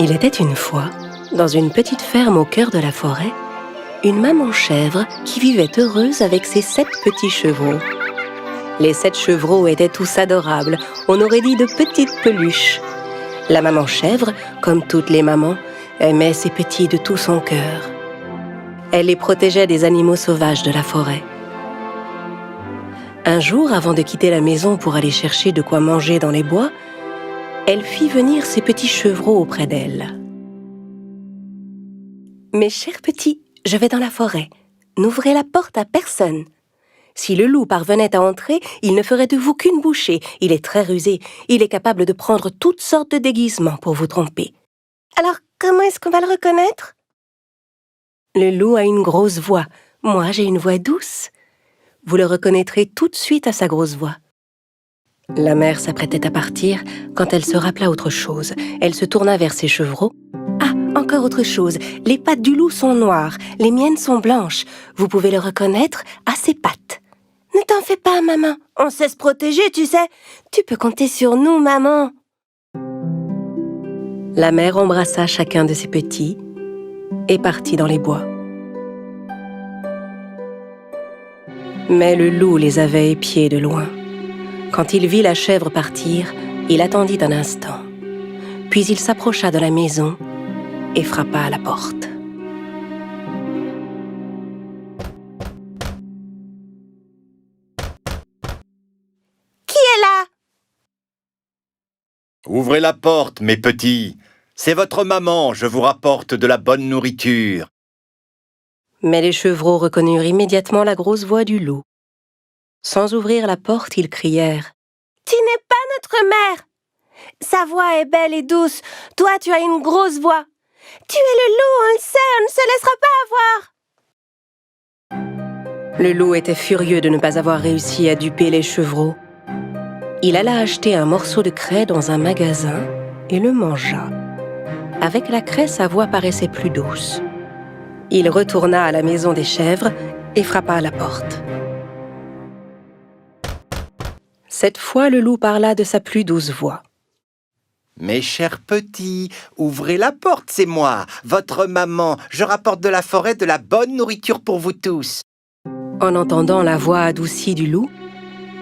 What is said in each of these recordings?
Il était une fois, dans une petite ferme au cœur de la forêt, une maman chèvre qui vivait heureuse avec ses 7 petits chevreaux. Les 7 chevreaux étaient tous adorables, on aurait dit de petites peluches. La maman chèvre, comme toutes les mamans, aimait ses petits de tout son cœur. Elle les protégeait des animaux sauvages de la forêt. Un jour, avant de quitter la maison pour aller chercher de quoi manger dans les bois, elle fit venir ses petits chevreaux auprès d'elle. « Mes chers petits, je vais dans la forêt. N'ouvrez la porte à personne. Si le loup parvenait à entrer, il ne ferait de vous qu'une bouchée. Il est très rusé. Il est capable de prendre toutes sortes de déguisements pour vous tromper. Alors, comment est-ce qu'on va le reconnaître? Le loup a une grosse voix. Moi, j'ai une voix douce. Vous le reconnaîtrez tout de suite à sa grosse voix. » La mère s'apprêtait à partir quand elle se rappela autre chose. Elle se tourna vers ses chevreaux. « Ah, encore autre chose. Les pattes du loup sont noires. Les miennes sont blanches. Vous pouvez le reconnaître à ses pattes. » « Ne t'en fais pas, maman. On sait se protéger, tu sais. Tu peux compter sur nous, maman. » La mère embrassa chacun de ses petits et partit dans les bois. Mais le loup les avait épiés de loin. Quand il vit la chèvre partir, il attendit un instant. Puis il s'approcha de la maison et frappa à la porte. Ouvrez la porte, mes petits. C'est votre maman, je vous rapporte de la bonne nourriture. Mais les chevreaux reconnurent immédiatement la grosse voix du loup. Sans ouvrir la porte, ils crièrent « Tu n'es pas notre mère! Sa voix est belle et douce. Toi, tu as une grosse voix. Tu es le loup, on le sait, on ne se laissera pas avoir. » Le loup était furieux de ne pas avoir réussi à duper les chevreaux. Il alla acheter un morceau de craie dans un magasin et le mangea. Avec la craie, sa voix paraissait plus douce. Il retourna à la maison des chèvres et frappa à la porte. Cette fois, le loup parla de sa plus douce voix. « Mes chers petits, ouvrez la porte, c'est moi, votre maman. Je rapporte de la forêt de la bonne nourriture pour vous tous. » En entendant la voix adoucie du loup,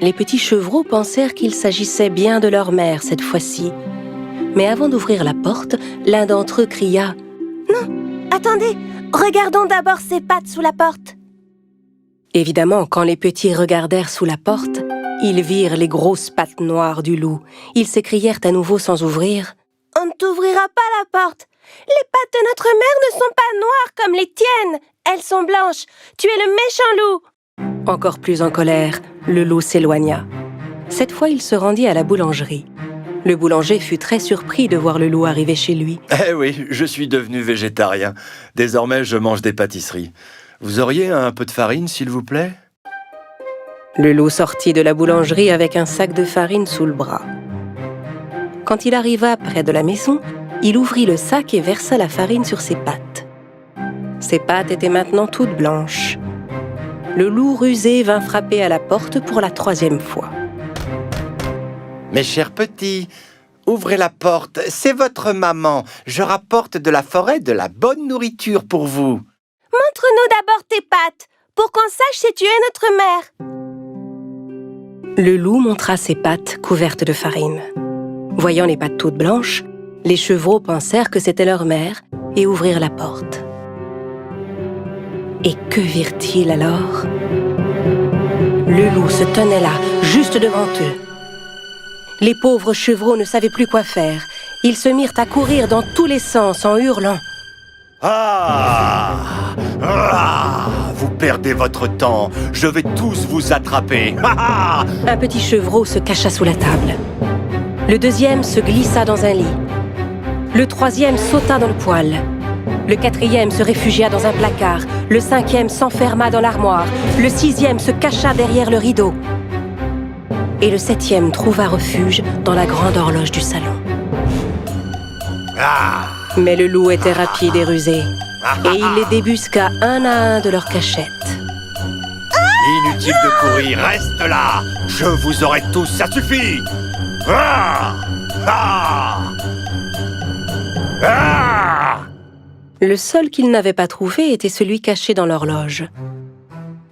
les petits chevreaux pensèrent qu'il s'agissait bien de leur mère cette fois-ci. Mais avant d'ouvrir la porte, l'un d'entre eux cria « Non, attendez, regardons d'abord ses pattes sous la porte. » Évidemment, quand les petits regardèrent sous la porte, ils virent les grosses pattes noires du loup. Ils s'écrièrent à nouveau sans ouvrir « On ne t'ouvrira pas la porte. Les pattes de notre mère ne sont pas noires comme les tiennes. Elles sont blanches. Tu es le méchant loup. » Encore plus en colère, le loup s'éloigna. Cette fois, il se rendit à la boulangerie. Le boulanger fut très surpris de voir le loup arriver chez lui. Eh oui, je suis devenu végétarien. Désormais, je mange des pâtisseries. Vous auriez un peu de farine, s'il vous plaît? Le loup sortit de la boulangerie avec un sac de farine sous le bras. Quand il arriva près de la maison, il ouvrit le sac et versa la farine sur ses pattes. Ses pattes étaient maintenant toutes blanches. Le loup rusé vint frapper à la porte pour la 3e fois. « Mes chers petits, ouvrez la porte, c'est votre maman. Je rapporte de la forêt de la bonne nourriture pour vous. » « Montre-nous d'abord tes pattes, pour qu'on sache si tu es notre mère. » Le loup montra ses pattes couvertes de farine. Voyant les pattes toutes blanches, les chevreaux pensèrent que c'était leur mère et ouvrirent la porte. Et que virent-ils alors? Le loup se tenait là, juste devant eux. Les pauvres chevreaux ne savaient plus quoi faire. Ils se mirent à courir dans tous les sens en hurlant. Ah! Ah! Vous perdez votre temps. Je vais tous vous attraper. Un petit chevreau se cacha sous la table. Le 2e se glissa dans un lit. Le 3e sauta dans le poêle. Le 4e se réfugia dans un placard. Le 5e s'enferma dans l'armoire. Le 6e se cacha derrière le rideau. Et le 7e trouva refuge dans la grande horloge du salon. Mais le loup était rapide et rusé. Et il les débusqua un à un de leurs cachettes. Inutile de courir, reste là. Je vous aurai tous, ça suffit. Ah! Ah! Ah! Le seul qu'il n'avait pas trouvé était celui caché dans l'horloge.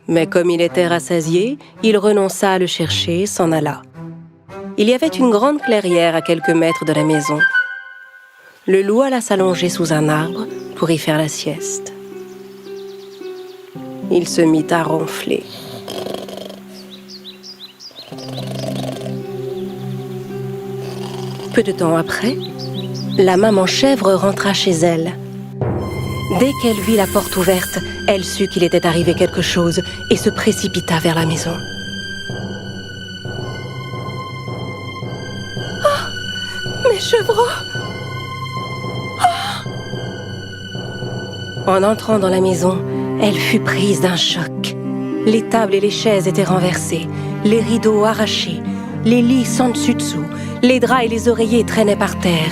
Mais comme il était rassasié, il renonça à le chercher et s'en alla. Il y avait une grande clairière à quelques mètres de la maison. Le loup alla s'allonger sous un arbre pour y faire la sieste. Il se mit à ronfler. Peu de temps après, la maman chèvre rentra chez elle. Dès qu'elle vit la porte ouverte, elle sut qu'il était arrivé quelque chose et se précipita vers la maison. Oh, mes chevreaux! Oh! En entrant dans la maison, elle fut prise d'un choc. Les tables et les chaises étaient renversées, les rideaux arrachés, les lits sans dessus-dessous, les draps et les oreillers traînaient par terre.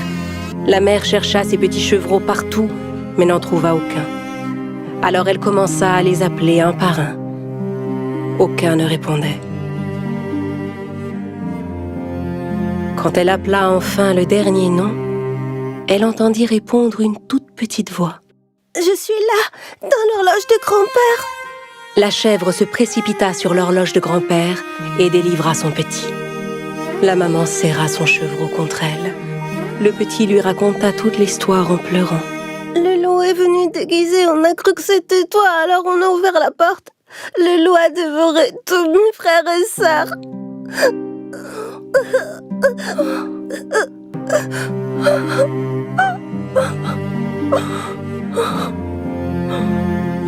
La mère chercha ses petits chevreaux partout, mais n'en trouva aucun. Alors elle commença à les appeler un par un. Aucun ne répondait. Quand elle appela enfin le dernier nom, elle entendit répondre une toute petite voix. « Je suis là, dans l'horloge de grand-père !» La chèvre se précipita sur l'horloge de grand-père et délivra son petit. La maman serra son chevreau contre elle. Le petit lui raconta toute l'histoire en pleurant. Le loup est venu déguisé, on a cru que c'était toi, alors on a ouvert la porte. Le loup a dévoré tous mes frères et sœurs.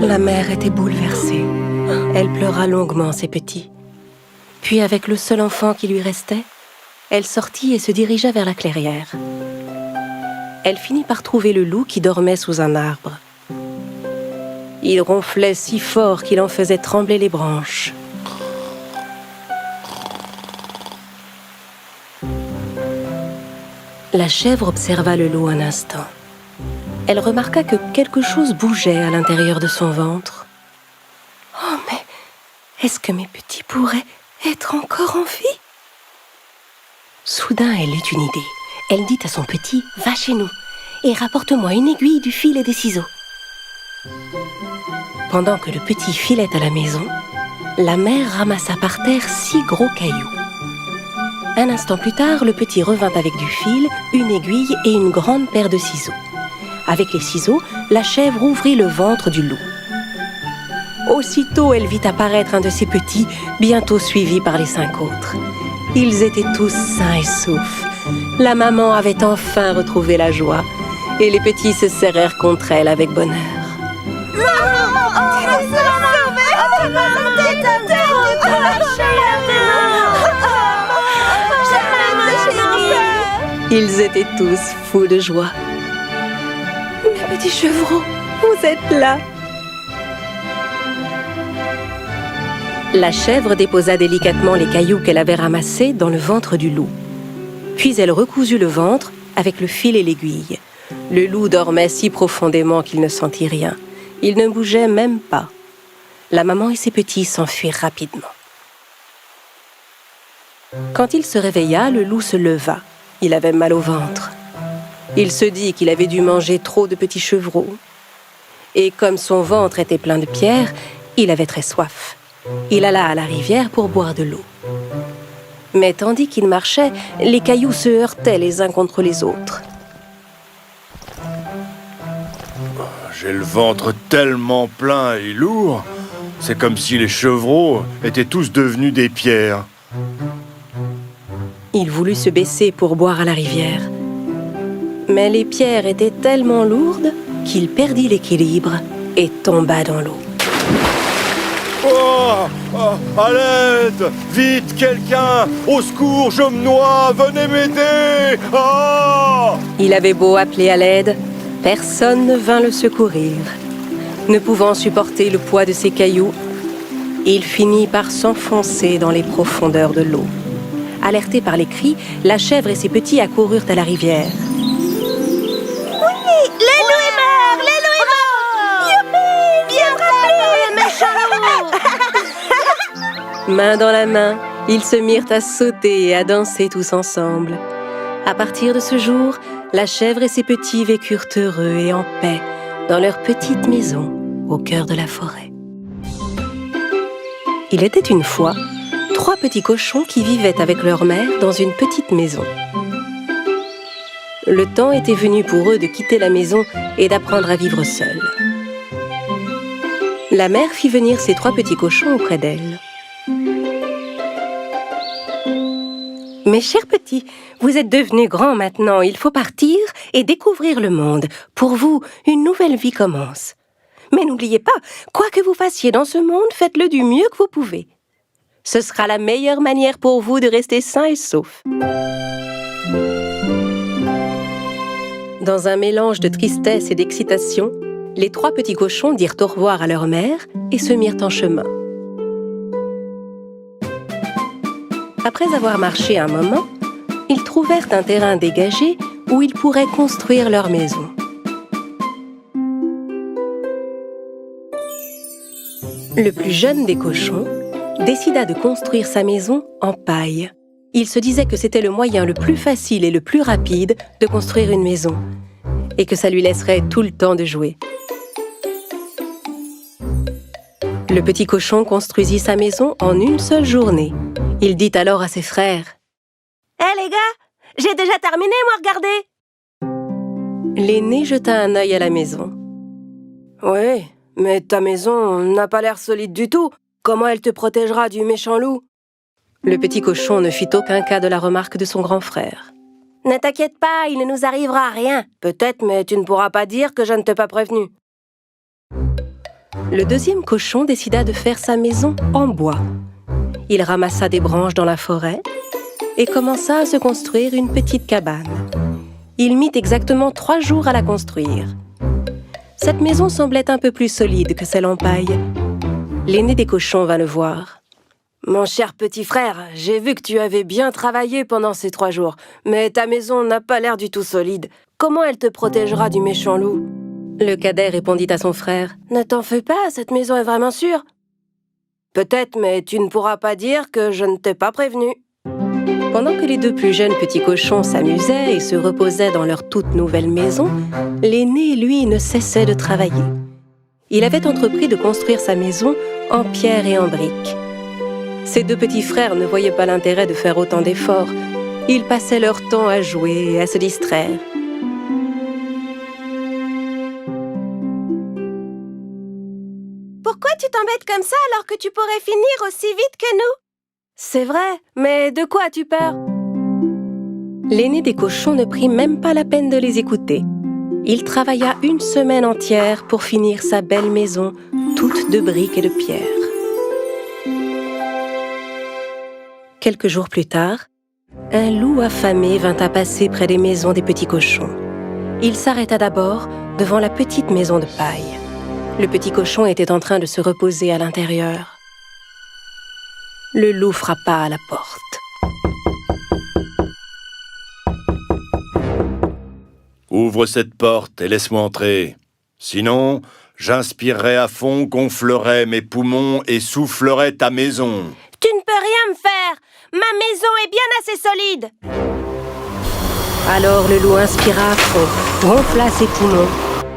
La mère était bouleversée. Elle pleura longuement ses petits. Puis, avec le seul enfant qui lui restait, elle sortit et se dirigea vers la clairière. Elle finit par trouver le loup qui dormait sous un arbre. Il ronflait si fort qu'il en faisait trembler les branches. La chèvre observa le loup un instant. Elle remarqua que quelque chose bougeait à l'intérieur de son ventre. « Oh, mais est-ce que mes petits pourraient être encore en vie ?» Soudain, elle eut une idée. Elle dit à son petit « Va chez nous et rapporte-moi une aiguille, du fil et des ciseaux. » Pendant que le petit filait à la maison, la mère ramassa par terre 6 gros cailloux. Un instant plus tard, le petit revint avec du fil, une aiguille et une grande paire de ciseaux. Avec les ciseaux, la chèvre ouvrit le ventre du loup. Aussitôt, elle vit apparaître un de ses petits, bientôt suivi par les 5 autres. Ils étaient tous sains et saufs. La maman avait enfin retrouvé la joie, et les petits se serrèrent contre elle avec bonheur. Ils étaient tous fous de joie. Mes petits chevreaux, vous êtes là. La chèvre déposa délicatement les cailloux qu'elle avait ramassés dans le ventre du loup. Puis elle recousit le ventre avec le fil et l'aiguille. Le loup dormait si profondément qu'il ne sentit rien. Il ne bougeait même pas. La maman et ses petits s'enfuirent rapidement. Quand il se réveilla, le loup se leva. Il avait mal au ventre. Il se dit qu'il avait dû manger trop de petits chevreaux. Et comme son ventre était plein de pierres, il avait très soif. Il alla à la rivière pour boire de l'eau. Mais tandis qu'il marchait, les cailloux se heurtaient les uns contre les autres. J'ai le ventre tellement plein et lourd. C'est comme si les chevreaux étaient tous devenus des pierres. Il voulut se baisser pour boire à la rivière. Mais les pierres étaient tellement lourdes qu'il perdit l'équilibre et tomba dans l'eau. Oh, oh, à l'aide! Vite, quelqu'un! Au secours, je me noie! Venez m'aider! Oh! Il avait beau appeler à l'aide, personne ne vint le secourir. Ne pouvant supporter le poids de ses cailloux, il finit par s'enfoncer dans les profondeurs de l'eau. Alertés par les cris, la chèvre et ses petits accoururent à la rivière. Oui, le loup est mort! Le loup est mort! Youpi! Bien rappelé, méchant loup! Main dans la main, ils se mirent à sauter et à danser tous ensemble. À partir de ce jour, la chèvre et ses petits vécurent heureux et en paix dans leur petite maison au cœur de la forêt. Il était une fois 3 petits cochons qui vivaient avec leur mère dans une petite maison. Le temps était venu pour eux de quitter la maison et d'apprendre à vivre seuls. La mère fit venir ses 3 petits cochons auprès d'elle. « Mes chers petits, vous êtes devenus grands maintenant, il faut partir et découvrir le monde. Pour vous, une nouvelle vie commence. Mais n'oubliez pas, quoi que vous fassiez dans ce monde, faites-le du mieux que vous pouvez. Ce sera la meilleure manière pour vous de rester sains et saufs. » Dans un mélange de tristesse et d'excitation, les 3 petits cochons dirent au revoir à leur mère et se mirent en chemin. Après avoir marché un moment, ils trouvèrent un terrain dégagé où ils pourraient construire leur maison. Le plus jeune des cochons décida de construire sa maison en paille. Il se disait que c'était le moyen le plus facile et le plus rapide de construire une maison, et que ça lui laisserait tout le temps de jouer. Le petit cochon construisit sa maison en une seule journée. Il dit alors à ses frères: « Hé les gars, j'ai déjà terminé, moi, regardez !» L'aîné jeta un œil à la maison. « Oui, mais ta maison n'a pas l'air solide du tout. Comment elle te protégera du méchant loup ?» Le petit cochon ne fit aucun cas de la remarque de son grand frère. « Ne t'inquiète pas, il ne nous arrivera rien. Peut-être, mais tu ne pourras pas dire que je ne t'ai pas prévenu. » Le deuxième cochon décida de faire sa maison en bois. Il ramassa des branches dans la forêt et commença à se construire une petite cabane. Il mit exactement 3 jours à la construire. Cette maison semblait un peu plus solide que celle en paille. L'aîné des cochons vint le voir. « Mon cher petit frère, j'ai vu que tu avais bien travaillé pendant ces 3 jours, mais ta maison n'a pas l'air du tout solide. Comment elle te protégera du méchant loup ?» Le cadet répondit à son frère: « Ne t'en fais pas, cette maison est vraiment sûre. »« Peut-être, mais tu ne pourras pas dire que je ne t'ai pas prévenu. » Pendant que les 2 plus jeunes petits cochons s'amusaient et se reposaient dans leur toute nouvelle maison, l'aîné, lui, ne cessait de travailler. Il avait entrepris de construire sa maison en pierre et en briques. Ses 2 petits frères ne voyaient pas l'intérêt de faire autant d'efforts. Ils passaient leur temps à jouer et à se distraire. Pourquoi tu t'embêtes comme ça alors que tu pourrais finir aussi vite que nous? C'est vrai, mais de quoi as-tu peur? L'aîné des cochons ne prit même pas la peine de les écouter. Il travailla 1 semaine entière pour finir sa belle maison, toute de briques et de pierre. Quelques jours plus tard, un loup affamé vint à passer près des maisons des petits cochons. Il s'arrêta d'abord devant la petite maison de paille. Le petit cochon était en train de se reposer à l'intérieur. Le loup frappa à la porte. Ouvre cette porte et laisse-moi entrer. Sinon, j'inspirerai à fond, gonflerai mes poumons et soufflerai ta maison. Tu ne peux rien me faire. Ma maison est bien assez solide. Alors le loup inspira à fond, gonfla ses poumons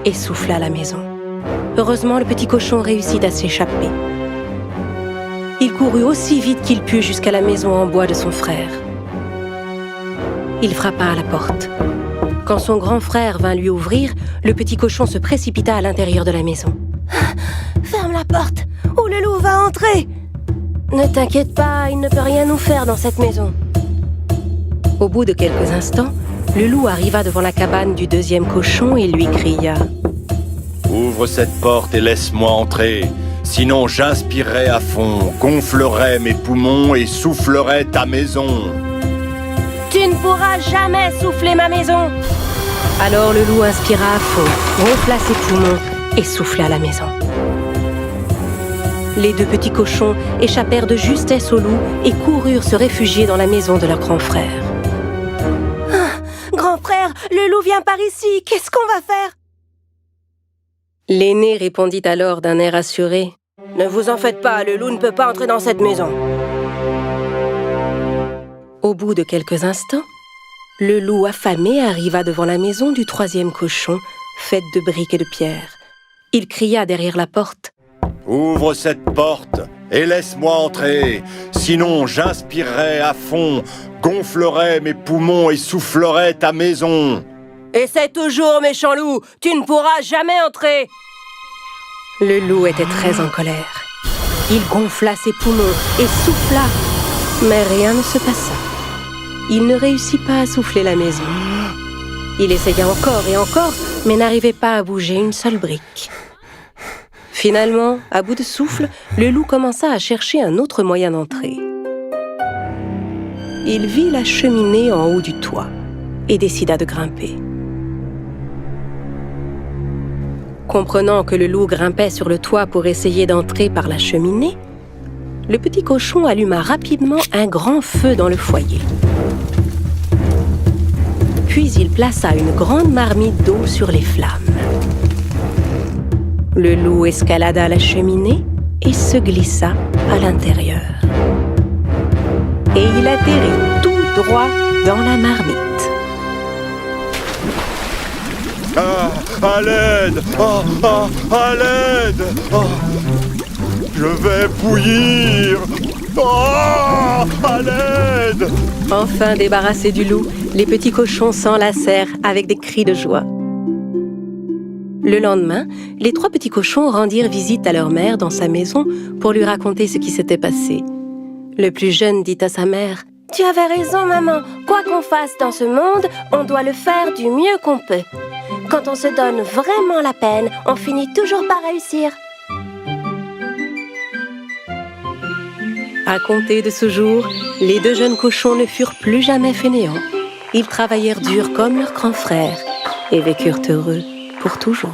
et souffla la maison. Heureusement, le petit cochon réussit à s'échapper. Il courut aussi vite qu'il put jusqu'à la maison en bois de son frère. Il frappa à la porte. Quand son grand frère vint lui ouvrir, le petit cochon se précipita à l'intérieur de la maison. « Ferme la porte, ou le loup va entrer !»« Ne t'inquiète pas, il ne peut rien nous faire dans cette maison. » Au bout de quelques instants, le loup arriva devant la cabane du deuxième cochon et lui cria: « Ouvre cette porte et laisse-moi entrer. Sinon, j'inspirerai à fond, gonflerai mes poumons et soufflerai ta maison. » « Tu ne pourras jamais souffler ma maison !» Alors le loup inspira à fond, gonfla ses poumons et souffla la maison. Les 2 petits cochons échappèrent de justesse au loup et coururent se réfugier dans la maison de leur grand frère. « Grand frère, le loup vient par ici, qu'est-ce qu'on va faire ?» L'aîné répondit alors d'un air assuré: « Ne vous en faites pas, le loup ne peut pas entrer dans cette maison. » Au bout de quelques instants, Le loup affamé arriva devant la maison du troisième cochon, faite de briques et de pierres. Il cria derrière la porte. « Ouvre cette porte et laisse-moi entrer, sinon j'inspirerai à fond, gonflerai mes poumons et soufflerai ta maison. » « Essaie toujours, méchant loup, tu ne pourras jamais entrer !» Le loup était très en colère. Il gonfla ses poumons et souffla, mais rien ne se passa. Il ne réussit pas à souffler la maison. Il essaya encore et encore, mais n'arrivait pas à bouger une seule brique. Finalement, à bout de souffle, le loup commença à chercher un autre moyen d'entrer. Il vit la cheminée en haut du toit et décida de grimper. Comprenant que le loup grimpait sur le toit pour essayer d'entrer par la cheminée, le petit cochon alluma rapidement un grand feu dans le foyer. Puis il plaça une grande marmite d'eau sur les flammes. Le loup escalada la cheminée et se glissa à l'intérieur. Et il atterrit tout droit dans la marmite. Ah, à l'aide! Oh, oh, à l'aide! Oh, je vais bouillir! Oh, à l'aide! Enfin débarrassés du loup, les petits cochons s'enlacèrent avec des cris de joie. Le lendemain, les 3 petits cochons rendirent visite à leur mère dans sa maison pour lui raconter ce qui s'était passé. Le plus jeune dit à sa mère: « Tu avais raison, maman. Quoi qu'on fasse dans ce monde, on doit le faire du mieux qu'on peut. Quand on se donne vraiment la peine, on finit toujours par réussir. » À compter de ce jour, les 2 jeunes cochons ne furent plus jamais fainéants. Ils travaillèrent dur comme leurs grands frères et vécurent heureux pour toujours.